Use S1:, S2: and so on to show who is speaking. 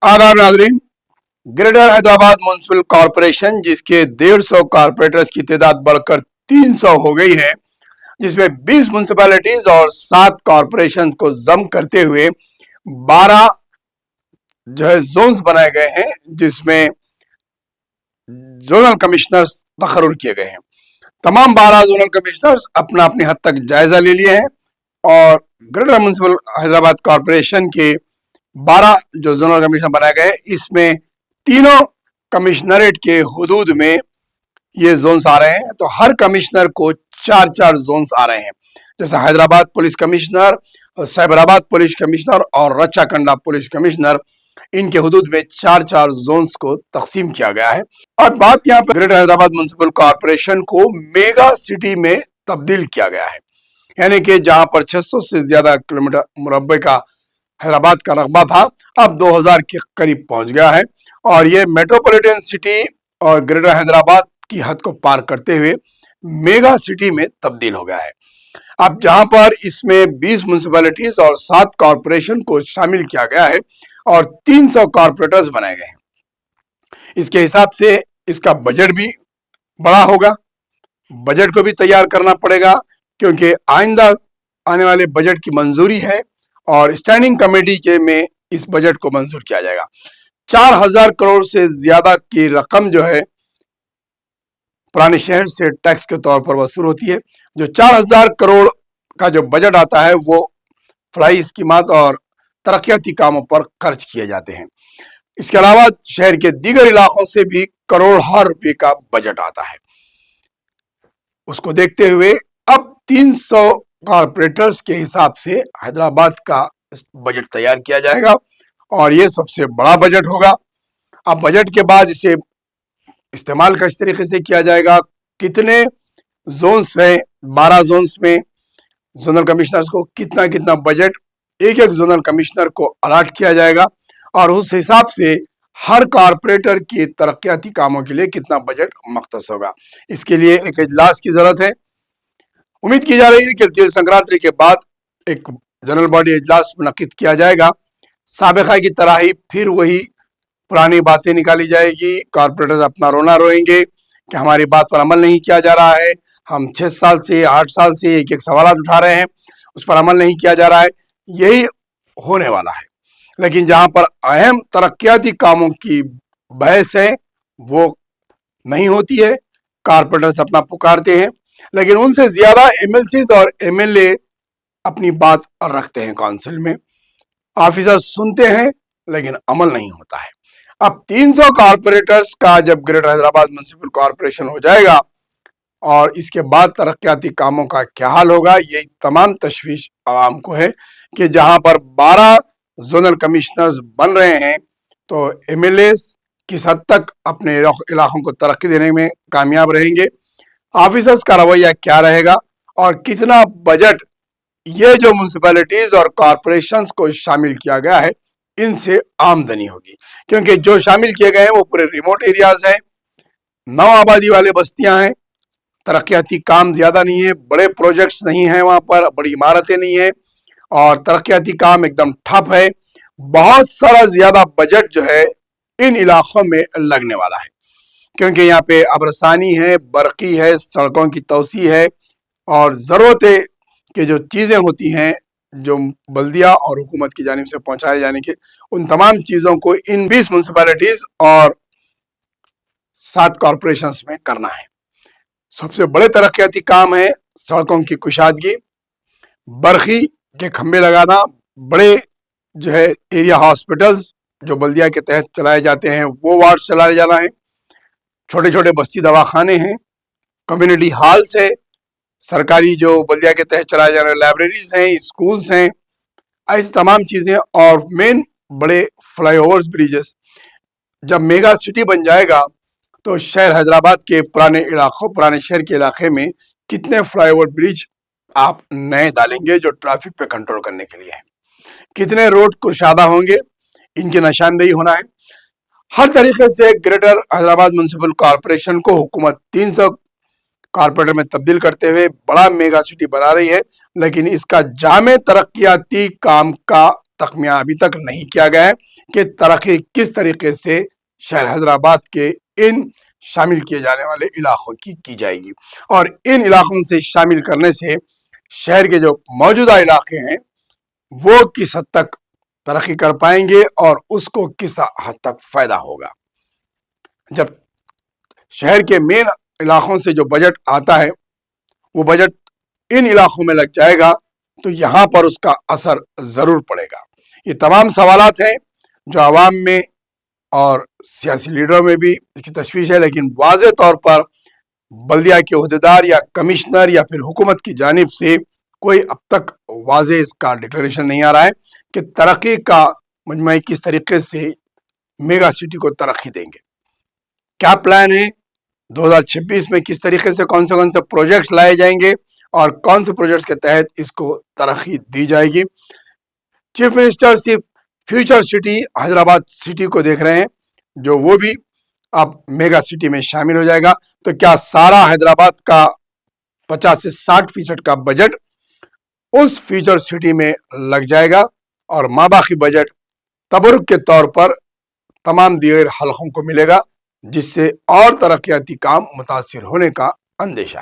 S1: आदाब नाजरीन। Greater Hyderabad municipal corporation जिसके 150 कॉरपोरेटर्स की तादाद बढ़कर 300 हो गई है, जिसमें 20 म्युनिसिपैलिटीज और 7 कॉरपोरेशन को जम करते हुए 12 जो है जोन्स बनाए गए हैं, जिसमें जोनल कमिश्नर्स तकर्रुर किए गए हैं। तमाम 12 जोनल कमिश्नर्स अपना अपनी हद तक जायजा ले लिए हैं और ग्रेटर म्युनिसिपल हैदराबाद कॉरपोरेशन के 12 जो जोनल कमिश्नर बनाए गए, इसमें तीनों कमिश्नरेट के हुदूद में ये जोन्स आ रहे हैं। तो हर कमिश्नर को 4-4 जोन्स आ रहे हैं, जैसे Hyderabad police commissioner, Cyberabad police commissioner और रच्चाकंडा पुलिस कमिश्नर, इनके हुदूद में 4-4 जोन्स को तकसीम किया गया है। और बात यहाँ पर ग्रेटर हैदराबाद म्युनिसिपल कॉरपोरेशन को मेगा सिटी में तब्दील किया गया है, यानी कि जहां पर 600 से ज्यादा किलोमीटर मुरब्बे का हैदराबाद का रकबा था, अब 2000 के करीब पहुंच गया है और ये मेट्रोपॉलिटन सिटी और ग्रेटर हैदराबाद की हद को पार करते हुए मेगा सिटी में तब्दील हो गया है। अब जहां पर इसमें 20 म्युनिसिपैलिटीज और 7 कॉरपोरेशन को शामिल किया गया है और 300 कॉरपोरेटर्स बनाए गए हैं। इसके हिसाब से इसका बजट भी बड़ा होगा, बजट को भी तैयार करना पड़ेगा, क्योंकि आइंदा आने वाले बजट की मंजूरी है और स्टैंडिंग कमेटी के में इस बजट को मंजूर किया जाएगा। 4000 करोड़ से ज्यादा की रकम जो है पुराने शहर से टैक्स के तौर पर वसूल होती है। जो 4000 करोड़ का जो बजट आता है वो फलाई स्कीमात और तरक्याती कामों पर खर्च किए जाते हैं। इसके अलावा शहर के दीगर इलाकों से भी करोड़ों रुपए का बजट आता है। उसको देखते हुए अब 300 कॉरपोरेटर्स के हिसाब से हैदराबाद का बजट तैयार किया जाएगा और ये सबसे बड़ा बजट होगा। अब बजट के बाद इसे इस्तेमाल किस तरीके से किया जाएगा, कितने जोन्स हैं, 12 जोन्स में जोनल कमिश्नर्स को कितना कितना बजट एक एक जोनल कमिश्नर को अलॉट किया जाएगा और उस हिसाब से हर कॉरपोरेटर के तरक्याती कामों के लिए कितना बजट मख्तस होगा। इसके लिए एक इजलास की जरूरत है। उम्मीद की जा रही है कि तिल संक्रांति के बाद एक जनरल बॉडी इजलास मुनक्किद किया जाएगा। साबिका की तरह ही फिर वही पुरानी बातें निकाली जाएगी। कॉरपोरेटर्स अपना रोना रोएंगे कि हमारी बात पर अमल नहीं किया जा रहा है, हम 6 साल से 8 साल से एक एक सवाल उठा रहे हैं, उस पर अमल नहीं किया जा रहा है। यही होने वाला है। लेकिन जहां पर अहम तरक्याती कामों की बहस है वो नहीं होती है, कॉरपोरेटर्स अपना पुकारते हैं, लेकिन उनसे ज्यादा एमएलसीज और एमएलए अपनी बात रखते हैं। काउंसिल में ऑफिसर्स सुनते हैं लेकिन अमल नहीं होता है। अब 300 कॉरपोरेटर्स का जब ग्रेटर हैदराबाद म्युनिसिपल कॉरपोरेशन हो जाएगा और इसके बाद तरक्याती कामों का क्या हाल होगा, ये तमाम तशवीश आवाम को है कि जहां पर 12 जोनल कमिश्नर्स बन रहे हैं तो एमएलए किस हद तक अपने इलाकों को तरक्की देने में कामयाब रहेंगे, ऑफिसर्स का रवैया क्या रहेगा और कितना बजट ये जो म्युनिसिपैलिटीज और कॉरपोरेशंस को शामिल किया गया है इनसे आमदनी होगी। क्योंकि जो शामिल किए गए हैं वो पूरे रिमोट एरियाज हैं, नौ आबादी वाले बस्तियां हैं, तरक्याती काम ज्यादा नहीं है, बड़े प्रोजेक्ट्स नहीं है, वहां पर बड़ी इमारतें नहीं है और तरक्याती काम एकदम ठप है। बहुत सारा ज्यादा बजट जो है इन इलाकों में लगने वाला है, क्योंकि यहाँ पे अबरसानी है, बरकी है, सड़कों की तोसी है और जरूरतें के जो चीजें होती हैं जो बल्दिया और हुकूमत की जानिब से पहुंचाए जाने के, उन तमाम चीजों को इन 20 म्युनिसिपैलिटीज और 7 कॉरपोरेशंस में करना है। सबसे बड़े तरक्याती काम है सड़कों की कुशादगी, बरखी के खंबे लगाना, बड़े जो है एरिया हॉस्पिटल्स जो बल्दिया के तहत चलाए जाते हैं वो वार्ड चलाए जाना है, छोटे छोटे बस्ती दवाखाने हैं, कम्युनिटी हॉल्स है, सरकारी जो बल्दिया के तहत चलाए जा रहे लाइब्रेरीज हैं, स्कूल्स हैं, ऐसी तमाम चीजें और मेन बड़े फ्लाईओवर्स, ब्रिजेस। जब मेगा सिटी बन जाएगा तो शहर हैदराबाद के पुराने इलाकों, पुराने शहर के इलाके में कितने फ्लाईओवर ब्रिज आप नए डालेंगे जो ट्रैफिक पे कंट्रोल करने के लिए है, कितने रोड कुशादा होंगे, इनकी निशानदेही होना है। हर तरीके से ग्रेटर हैदराबाद म्युनिसिपल कॉरपोरेशन को हुकूमत 300 कॉरपोरेटर में तब्दील करते हुए बड़ा मेगा सिटी बना रही है, लेकिन इसका जामे तरक्याती काम का तख्मिया अभी तक नहीं किया गया है कि तरक्की किस तरीके से शहर हैदराबाद के इन शामिल किए जाने वाले इलाकों की जाएगी, और इन इलाकों से शामिल करने से शहर के जो मौजूदा इलाके हैं वो किस हद तक तरक्की कर पाएंगे और उसको किस हद तक फायदा होगा। जब शहर के मेन इलाकों से जो बजट आता है वो बजट इन इलाकों में लग जाएगा तो यहाँ पर उसका असर जरूर पड़ेगा। ये तमाम सवालात हैं जो आवाम में और सियासी लीडरों में भी इसकी तशवीश है, लेकिन वाज़ेह तौर पर बल्दिया के अहदेदार या कमिश्नर या फिर हुकूमत की जानिब से कोई अब तक वाज़ेह इसका डिक्लेरेशन नहीं आ रहा है कि तरक्की का मजमा किस तरीके से मेगा सिटी को तरक्की देंगे, क्या प्लान है 2026 में, किस तरीके से कौन से प्रोजेक्ट्स लाए जाएंगे और कौन से प्रोजेक्ट्स के तहत इसको तरक्की दी जाएगी। चीफ मिनिस्टर सिर्फ फ्यूचर सिटी हैदराबाद सिटी को देख रहे हैं, जो वो भी अब मेगा सिटी में शामिल हो जाएगा। तो क्या सारा हैदराबाद का 50 से 60% का बजट उस फ्यूचर सिटी में लग जाएगा और माबाकी बजट तबरुक के तौर पर तमाम दीगर हलकों को मिलेगा, जिससे और तरक्याती काम मुतासिर होने का अंदेशा है।